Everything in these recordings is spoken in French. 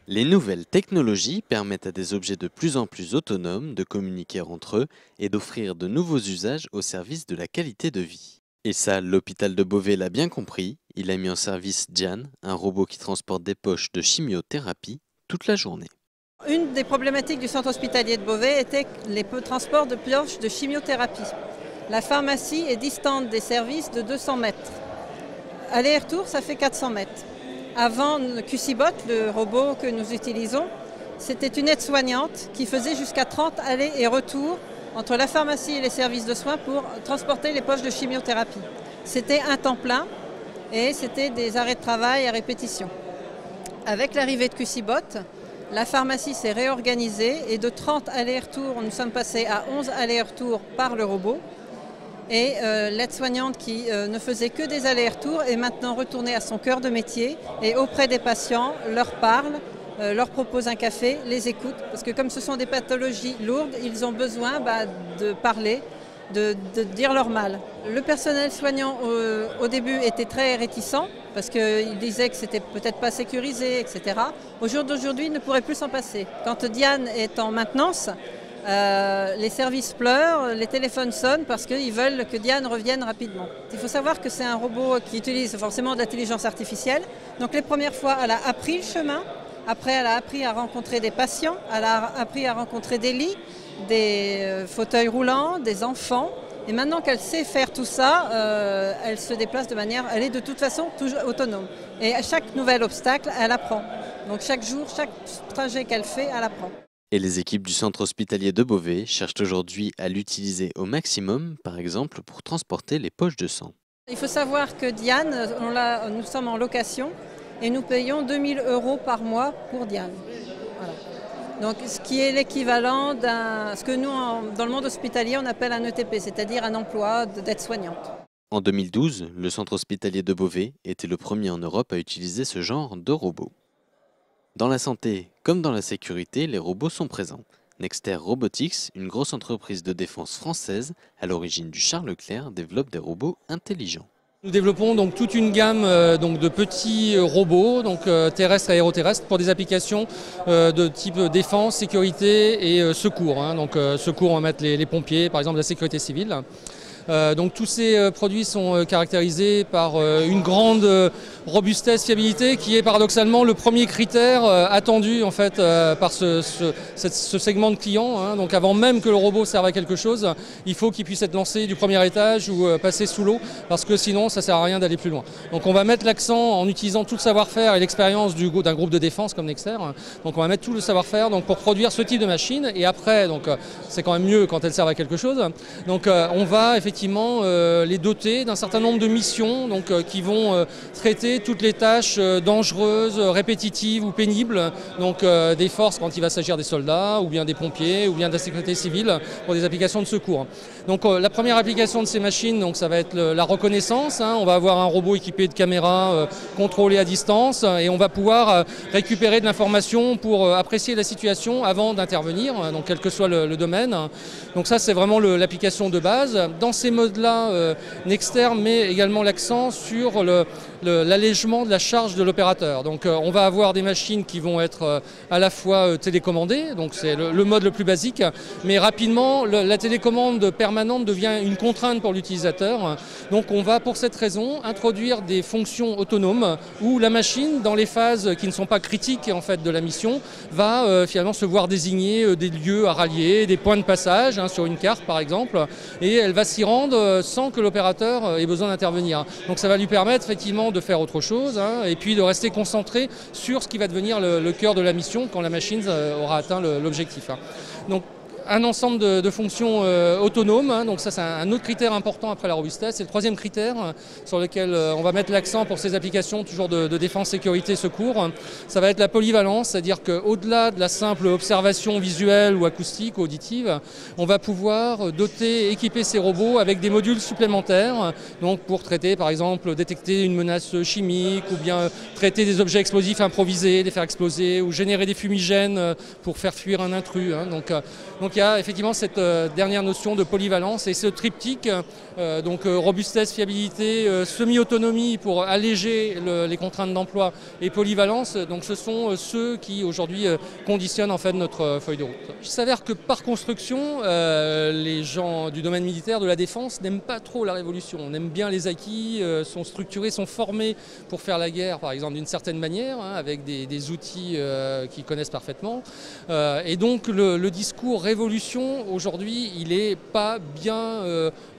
Les nouvelles technologies permettent à des objets de plus en plus autonomes de communiquer entre eux et d'offrir de nouveaux usages au service de la qualité de vie. Et ça, l'hôpital de Beauvais l'a bien compris, il a mis en service Diane, un robot qui transporte des poches de chimiothérapie toute la journée. Une des problématiques du centre hospitalier de Beauvais était les transports de poches de chimiothérapie. La pharmacie est distante des services de 200 mètres. Aller-retour, ça fait 400 mètres. Avant QCBot, le robot que nous utilisons, c'était une aide-soignante qui faisait jusqu'à 30 allers et retours entre la pharmacie et les services de soins pour transporter les poches de chimiothérapie. C'était un temps plein et c'était des arrêts de travail à répétition. Avec l'arrivée de QCBot, la pharmacie s'est réorganisée et de 30 allers-retours, nous sommes passés à 11 allers-retours par le robot. Et l'aide-soignante qui ne faisait que des allers-retours est maintenant retournée à son cœur de métier et auprès des patients leur parle, leur propose un café, les écoute. Parce que comme ce sont des pathologies lourdes, ils ont besoin de parler, de dire leur mal. Le personnel soignant au début était très réticent parce qu'il disait que c'était peut-être pas sécurisé, etc. Au jour d'aujourd'hui, il ne pourrait plus s'en passer. Quand Diane est en maintenance, les services pleurent, les téléphones sonnent parce qu'ils veulent que Diane revienne rapidement. Il faut savoir que c'est un robot qui utilise forcément de l'intelligence artificielle. Donc les premières fois, elle a appris le chemin. Après, elle a appris à rencontrer des patients. Elle a appris à rencontrer des lits, des fauteuils roulants, des enfants. Et maintenant qu'elle sait faire tout ça, elle se déplace de manière... Elle est de toute façon toujours autonome. Et à chaque nouvel obstacle, elle apprend. Donc chaque jour, chaque trajet qu'elle fait, elle apprend. Et les équipes du centre hospitalier de Beauvais cherchent aujourd'hui à l'utiliser au maximum, par exemple pour transporter les poches de sang. Il faut savoir que Diane, nous sommes en location et nous payons 2 000 € par mois pour Diane. Voilà. Donc, ce qui est l'équivalent ce que nous, dans le monde hospitalier, on appelle un ETP, c'est-à-dire un emploi d'aide-soignante. En 2012, le centre hospitalier de Beauvais était le premier en Europe à utiliser ce genre de robot. Dans la santé comme dans la sécurité, les robots sont présents. Nexter Robotics, une grosse entreprise de défense française à l'origine du Charles Leclerc, développe des robots intelligents. Nous développons donc toute une gamme de petits robots terrestres et aéroterrestres pour des applications de type défense, sécurité et secours. Donc secours, on va mettre les pompiers, par exemple la sécurité civile. Donc tous ces produits sont caractérisés par une grande robustesse, fiabilité qui est paradoxalement le premier critère attendu en fait par ce segment de clients. Donc avant même que le robot serve à quelque chose, il faut qu'il puisse être lancé du premier étage ou passer sous l'eau parce que sinon ça ne sert à rien d'aller plus loin. Donc on va mettre l'accent en utilisant tout le savoir-faire et l'expérience d'un groupe de défense comme Nexter. Donc on va mettre tout le savoir-faire pour produire ce type de machine et après c'est quand même mieux quand elles servent à quelque chose. Donc on va effectivement les doter d'un certain nombre de missions qui vont traiter toutes les tâches dangereuses, répétitives ou pénibles, des forces quand il va s'agir des soldats ou bien des pompiers ou bien de la sécurité civile pour des applications de secours. Donc la première application de ces machines, ça va être la reconnaissance. On va avoir un robot équipé de caméras contrôlées à distance et on va pouvoir récupérer de l'information pour apprécier la situation avant d'intervenir, quel que soit le domaine. Donc ça c'est vraiment l'application de base. Dans ces modes-là, Nexter met également l'accent sur l'allègement de la charge de l'opérateur. Donc on va avoir des machines qui vont être à la fois télécommandées, donc c'est le mode le plus basique, mais rapidement la télécommande permanente devient une contrainte pour l'utilisateur. Donc on va pour cette raison introduire des fonctions autonomes où la machine, dans les phases qui ne sont pas critiques en fait de la mission, va finalement se voir désigner des lieux à rallier, des points de passage sur une carte par exemple, et elle va s'y rendre sans que l'opérateur ait besoin d'intervenir. Donc ça va lui permettre effectivement de faire autre chose et puis de rester concentré sur ce qui va devenir le cœur de la mission quand la machine aura atteint l'objectif. Donc un ensemble de fonctions autonomes, donc ça c'est un autre critère important après la robustesse. Et le troisième critère sur lequel on va mettre l'accent pour ces applications toujours de défense, sécurité, secours, ça va être la polyvalence, c'est-à-dire qu'au-delà de la simple observation visuelle ou acoustique ou auditive, on va pouvoir doter, équiper ces robots avec des modules supplémentaires, donc pour traiter par exemple, détecter une menace chimique ou bien traiter des objets explosifs improvisés, les faire exploser ou générer des fumigènes pour faire fuir un intrus. Donc Donc il y a effectivement cette dernière notion de polyvalence et ce triptyque, donc robustesse, fiabilité, semi-autonomie pour alléger les contraintes d'emploi et polyvalence. Donc ce sont ceux qui aujourd'hui conditionnent en fait notre feuille de route. Il s'avère que par construction, les gens du domaine militaire, de la défense, n'aiment pas trop la révolution. On aime bien les acquis, sont structurés, sont formés pour faire la guerre, par exemple, d'une certaine manière, hein, avec des outils qu'ils connaissent parfaitement. Et donc le discours révolution, aujourd'hui, il n'est pas bien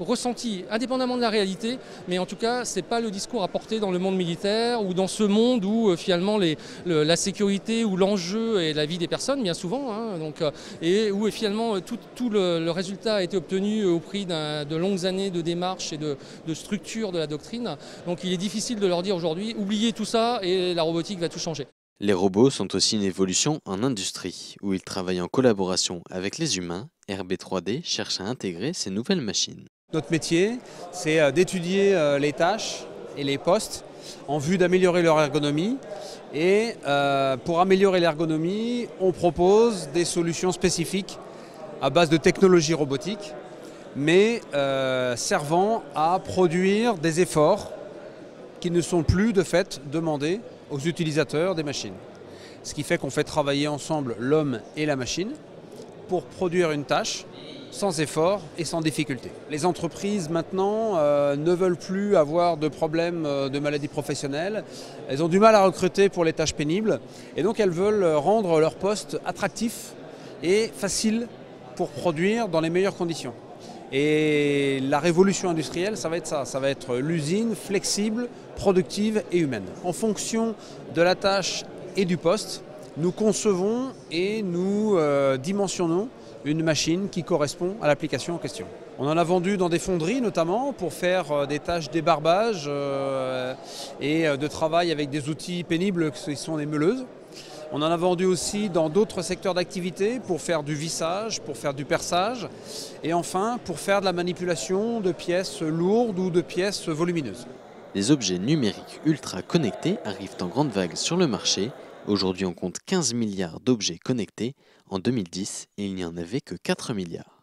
ressenti, indépendamment de la réalité, mais en tout cas, ce n'est pas le discours à porter dans le monde militaire ou dans ce monde où finalement la sécurité ou l'enjeu est la vie des personnes, bien souvent, hein, donc, et où finalement tout le résultat a été obtenu au prix de longues années de démarches et de structure de la doctrine. Donc il est difficile de leur dire aujourd'hui, oubliez tout ça et la robotique va tout changer. Les robots sont aussi une évolution en industrie, où ils travaillent en collaboration avec les humains. RB3D cherche à intégrer ces nouvelles machines. Notre métier, c'est d'étudier les tâches et les postes en vue d'améliorer leur ergonomie. Et pour améliorer l'ergonomie, on propose des solutions spécifiques à base de technologies robotiques, mais servant à produire des efforts qui ne sont plus de fait demandés aux utilisateurs des machines. Ce qui fait qu'on fait travailler ensemble l'homme et la machine pour produire une tâche sans effort et sans difficulté. Les entreprises maintenant ne veulent plus avoir de problèmes de maladies professionnelles. Elles ont du mal à recruter pour les tâches pénibles et donc elles veulent rendre leur poste attractif et facile pour produire dans les meilleures conditions. Et la révolution industrielle, ça va être ça. Ça va être l'usine flexible, productive et humaine. En fonction de la tâche et du poste, nous concevons et nous dimensionnons une machine qui correspond à l'application en question. On en a vendu dans des fonderies notamment pour faire des tâches d'ébarbage et de travail avec des outils pénibles qui sont les meuleuses. On en a vendu aussi dans d'autres secteurs d'activité pour faire du vissage, pour faire du perçage et enfin pour faire de la manipulation de pièces lourdes ou de pièces volumineuses. Les objets numériques ultra connectés arrivent en grande vague sur le marché. Aujourd'hui, on compte 15 milliards d'objets connectés. En 2010, il n'y en avait que 4 milliards.